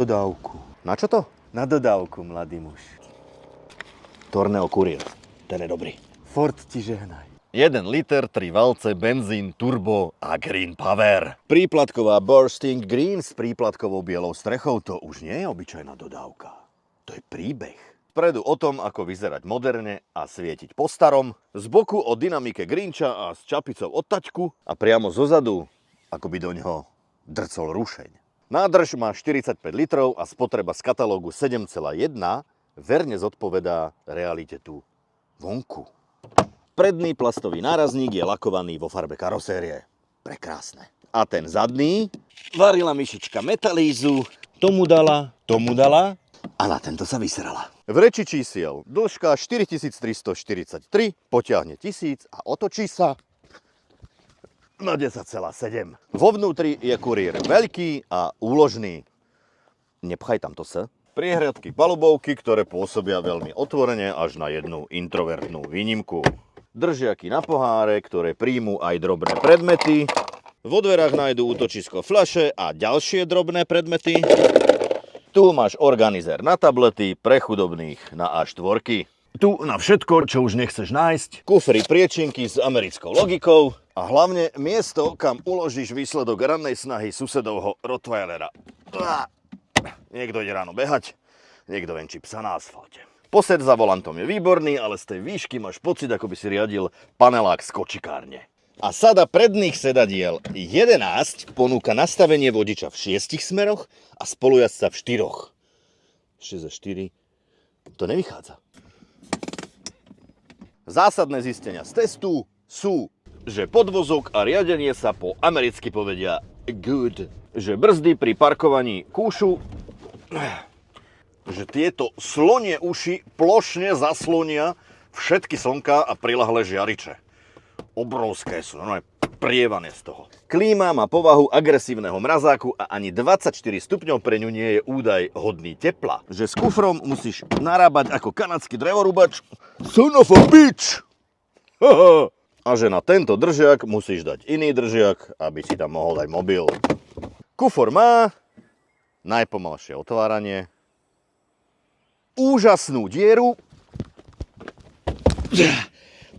Dodávku. Na čo to? Na dodávku, mladý muž. Torneo Courier. Ten je dobrý. Ford ti žehnaj. 1 liter, 3 valce, benzín, turbo a green power. Príplatková Bursting Green s príplatkovou bielou strechou, to už nie je obyčajná dodávka. To je príbeh. Vpredu o tom, ako vyzerať moderne a svietiť po starom, z boku o dynamike Grinča a s čapicou od taťku a priamo zozadu, ako by do ňoho drcol rušeň. Nádrž má 45 litrov a spotreba z katalógu 7,1 verne zodpovedá realite tu vonku. Predný plastový nárazník je lakovaný vo farbe karosérie. Prekrásne. A ten zadný varila myšička metalízu, tomu dala a na tento sa vysrala. V reči čísiel dĺžka 4343, potiahne 1000 a otočí sa na 10,7. Vo vnútri je kuriér veľký a úložný. Nepchaj tam to sa. Priehradky palubovky, ktoré pôsobia veľmi otvorene až na jednu introvertnú výnimku. Držiaky na poháre, ktoré príjmú aj drobné predmety. Vo dverách nájdú útočisko fľaše a ďalšie drobné predmety. Tu máš organizér na tablety pre chudobných na A4. Tu na všetko, čo už nechceš nájsť. Kufry priečinky s americkou logikou. A hlavne miesto, kam uložíš výsledok rannej snahy susedovho Rottweilera. Niekto ide ráno behať, niekto venčí psa na asfalte. Posed za volantom je výborný, ale z tej výšky máš pocit, ako by si riadil panelák z kočikárne. A sada predných sedadiel 11 ponúka nastavenie vodiča v 6 smeroch a spolujazca v 4. 6 a 4, to nevychádza. Zásadné zistenia z testu sú, že podvozok a riadenie sa po americky povedia good. Že brzdy pri parkovaní kúšu, že tieto slonie uši plošne zaslonia všetky slnka a prilahlé žiariče. Obrovské sú, no prievané z toho. Klíma má povahu agresívneho mrazáku a ani 24 stupňov pre ňu nie je údaj hodný tepla. Že s kufrom musíš narábať ako kanadský drevorúbač. Son of a bitch! A že na tento držiak musíš dať iný držiak, aby si tam mohol dať mobil. Kufor má najpomalšie otváranie, úžasnú dieru,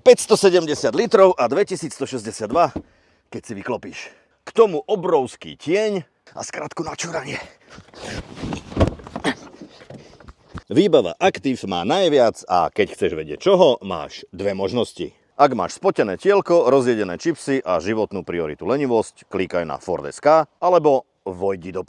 570 litrov a 2162, keď si vyklopíš. K tomu obrovský tieň a skratku načúranie. Výbava Active má najviac a keď chceš vedieť čoho, máš dve možnosti. Ak máš spotené tielko, rozjedené čipsy a životnú prioritu lenivosť, klikaj na Ford.sk alebo vojdi do